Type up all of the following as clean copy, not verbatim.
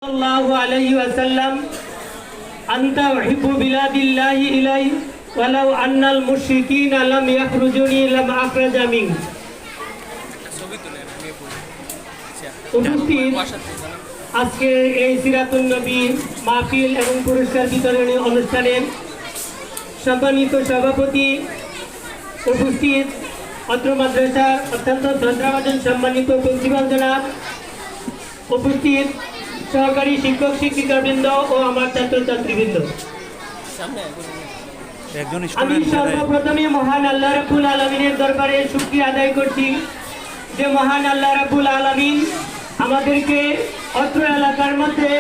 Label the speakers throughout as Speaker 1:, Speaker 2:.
Speaker 1: सल्लल्लाहु अलैहि वसल्लम अंता उहिब्बु बिलादिल्लाहि इलाई वलाउ अन्नाल मुश्रिकीना लम यखरुजुनी लम अखराजा मिन। उपस्थित আজকে এই সিরাতুন নবী মাহফিল এবং পুরস্কার বিতরণী অনুষ্ঠানের সম্মানিত সভাপতি, উপস্থিত অত্র মাদ্রাসার অত্যন্ত শ্রদ্ধাভাজন সম্মানিত প্রিন্সিপাল জনাব, উপস্থিত সহকারী শিক্ষক শিক্ষিকাবৃন্দ ও আমার ছাত্রছাত্রীবৃন্দ, আমি সর্বপ্রথমে মহান আল্লাহ রাব্বুল আলামিনের দরবারে শুকরিয়া আদায় করছি যে মহান আল্লাহ রাব্বুল আলামিন আমাদেরকে অত্র এলাকার মধ্যে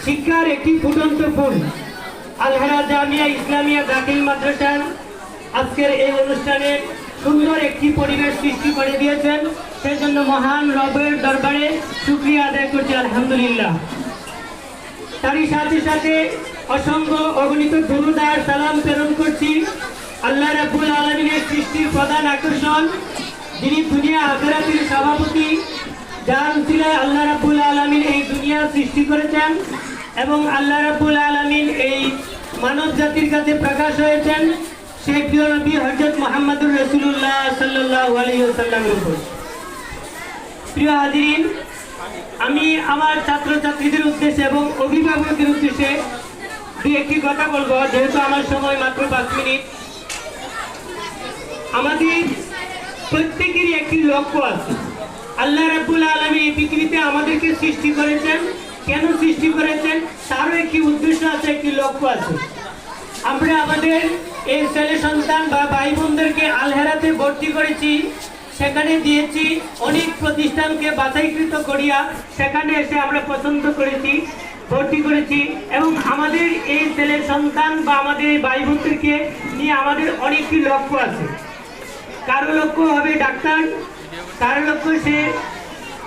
Speaker 1: শিক্ষার একটি ফুটন্ত ফুল আল-হারা জামিয়া ইসলামিয়া দাখিল মাদ্রাসার আজকের এই অনুষ্ঠানে সুন্দর একটি পরিবেশ সৃষ্টি করে দিয়েছেন। সেই জন্য মহান রবের দরবারে শুকরিয়া আদায় করছি, আলহামদুলিল্লাহ। তারই সাথে সাথে অসংখ্য অগণিত দুরূদ আর সালাম প্রেরণ করছি আল্লাহ রাব্বুল আলামিনের সৃষ্টির প্রধান আকর্ষণ, যিনি দুনিয়া আখিরাতের সভাপতি, যার উসিলায় আল্লাহ রাব্বুল আলামিন এই দুনিয়া সৃষ্টি করেছেন এবং আল্লাহ রাব্বুল আলামিন এই মানব জাতির কাছে প্রকাশ হয়েছেন সেই প্রিয় নবী হযরত মুহাম্মদুর রাসূলুল্লাহ সাল্লাল্লাহু আলাইহি ওয়াসাল্লামের উপর। প্রিয় হাজিরিন, আমি আমার ছাত্রছাত্রীদের উদ্দেশ্যে এবং অভিভাবকদের উদ্দেশ্যে দুই একটি কথা বলবো, যেহেতু আমার সময় মাত্র 5 মিনিট। আমাদের প্রত্যেকেরই একটি লক্ষ্য আছে। আল্লাহ রাব্বুল আলামিন এই পৃথিবীতে আমাদেরকে সৃষ্টি করেছেন, কেন সৃষ্টি করেছেন তারও একটি উদ্দেশ্য আছে, একটি লক্ষ্য আছে। আমরা আমাদের এই ছেলে সন্তান বা ভাই বোনদেরকে আল-হারাতে ভর্তি করেছি, সেখানে দিয়েছি, অনেক প্রতিষ্ঠানকে বাছাইকৃত করিয়া সেখানে এসে আমরা পছন্দ করেছি, ভর্তি করেছি এবং আমাদের এই ছেলে সন্তান বা আমাদের এই ভাই বোনদেরকে নিয়ে আমাদের অনেকটি লক্ষ্য আছে। কারো লক্ষ্য হবে ডাক্তার, কারো লক্ষ্য সে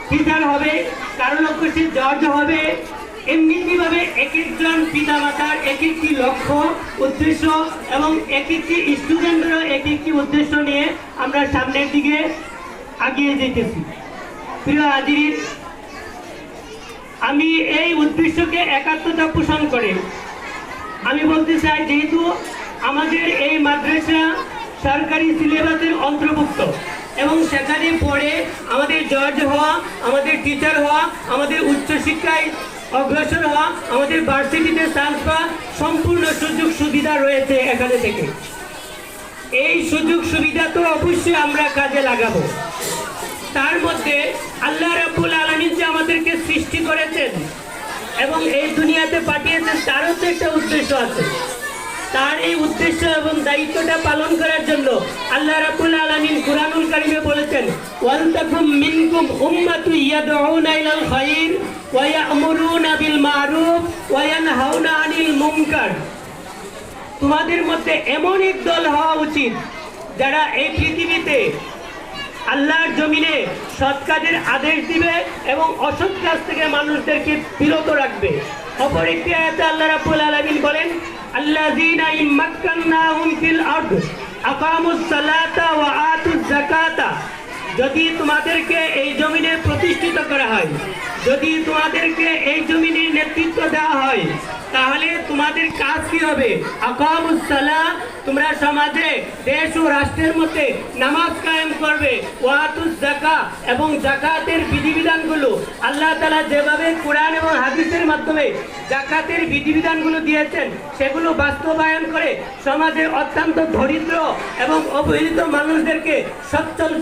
Speaker 1: টিচার হবে, কারো লক্ষ্য সে জজ হবে। এমনিভাবে এক একজন পিতামাতার এক একটি লক্ষ্য উদ্দেশ্য এবং এক একটি স্টুডেন্টেরও এক একটি উদ্দেশ্য নিয়ে আমরা সামনের দিকে এগিয়ে যেতেছি। প্রিয় হাজিরিন, আমি এই উদ্দেশ্যকে একাত্মতা পোষণ করে আমি বলতে চাই, যেহেতু আমাদের এই মাদ্রাসা সরকারি সিলেবাসের অন্তর্ভুক্ত এবং সেখানে পড়ে আমাদের জজ হওয়া, আমাদের টিচার হওয়া, আমাদের উচ্চশিক্ষায় অগ্রসর হওয়া, আমাদের ভার্সিটিতে চান্স পাওয়া সম্পূর্ণ সুযোগ সুবিধা রয়েছে এখানে থেকে। এই সুযোগ সুবিধা তো অবশ্যই আমরা কাজে লাগাবো। তার মধ্যে আল্লাহ রাব্বুল আলামিন যে আমাদেরকে সৃষ্টি করেছেন এবং এই দুনিয়াতে পাঠিয়েছেন, তারও তো একটা উদ্দেশ্য আছে। তার এই উদ্দেশ্য এবং দায়িত্বটা পালন করার জন্য আল্লাহ রাব্বুল আলামিন কুরআনুল কারীমে বলেছেন, ওয়ালতাকুম মিনকুম উম্মাতুন ইয়াদউনা ইলাল খায়র ওয়া ইয়া'মুরুনা বিল মা'রুফ ওয়া ইয়ানহাউনা আনিল মুনকার। তোমাদের মধ্যে এমন এক দল হওয়া উচিত যারা এই পৃথিবীতে আল্লাহর জমিনে সৎ কাজের আদেশ দিবে এবং অসৎ কাজ থেকে মানুষদেরকে বিরত রাখবে। অপর একটি আয়াতে আল্লাহ রাব্বুল আলামিন বলেন, আল্লাযীনা ইম্মাক্কান্নাহুম ফিল আরদ আকামুস সালাতা ওয়া আতুজ যাকাতা। যদি তোমাদেরকে এই জমিনে প্রতিষ্ঠিত করা হয়, যদি তোমাদেরকে এই জমিনের নেতৃত্ব দেওয়া হয়, তাহলে তোমাদের কাজ কি হবে? আকামুস সালাহ, তোমরা সমাজে দেশ ও রাষ্ট্রের মধ্যে নামাজ কায়েম করবে, ওয়া আতুজ যাকাত, এবং যাকাতের বিধিবিধানগুলো আল্লাহ তাআলা যেভাবে কোরআন এবং হাদিসের মাধ্যমে যাকাতের বিধিবিধানগুলো দিয়েছেন সেগুলো বাস্তবায়ন করে সমাজের অত্যন্ত দরিদ্র এবং অবহেলিত মানুষদেরকে সচ্ছল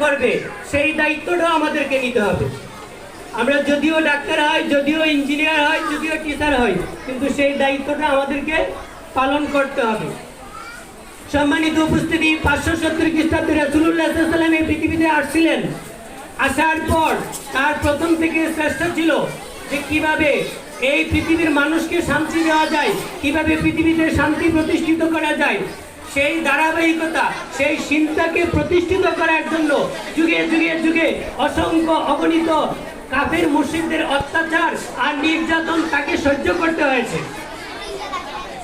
Speaker 1: করবে। সেই দায়িত্বটাও আমাদেরকে নিতে হবে। আমরা যদিও ডাক্তার হয়, যদিও ইঞ্জিনিয়ার হয়, যদিও টিচার হয়, কিন্তু সেই দায়িত্বটা আমাদেরকে পালন করতে হবে। সম্মানিত উপস্থিতি, 570 খ্রিস্টাব্দে রাসূলুল্লাহ সাল্লাল্লাহু আলাইহি ওয়াসাল্লাম এই পৃথিবীতে আসছিলেন। আসার পর তার প্রথম থেকে চেষ্টা ছিল যে কিভাবে এই পৃথিবীর মানুষকে শান্তি দেওয়া যায়, কিভাবে পৃথিবীতে শান্তি প্রতিষ্ঠিত করা যায়। সেই ধারাবাহিকতা, সেই চিন্তাকে প্রতিষ্ঠিত করার জন্য যুগে যুগে যুগে অসংখ্য অগণিত কাফের মুশরিকদের অত্যাচার আর নির্যাতন তাকে সহ্য করতে হয়েছে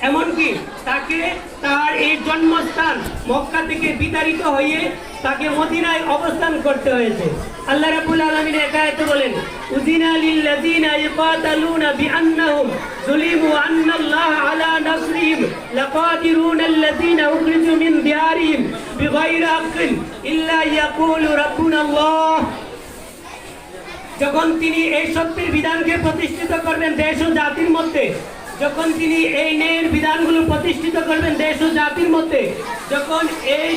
Speaker 1: এমনকি তাকে তার এই জন্মস্থান মক্কা থেকে বিতাড়িত হয়ে তাকে মদিনায় অবস্থান করতে হয়েছে। আল্লাহ রাব্বুল আলামিন এক আয়াতে বলেন, উযিনা লিল্লাযিনা ইয়াকাতালুনা বিআন্নাহুম যুলিমু আন্নাল্লাহা আলা নাসরিহিম লাকাদিরুনা আল্লাযিনা উখরিজু মিন দিয়ারিহিম বিগাইরি হাক্কিন ইল্লা ইয়াকুলু রাব্বুনাল্লাহ। যখন তিনি এই সত্যের বিধানকে প্রতিষ্ঠিত করবেন দেশ ও জাতির মধ্যে, যখন তিনি এই ন্যায়ের বিধানগুলো প্রতিষ্ঠিত করবেন দেশ ও জাতির মধ্যে, যখন এই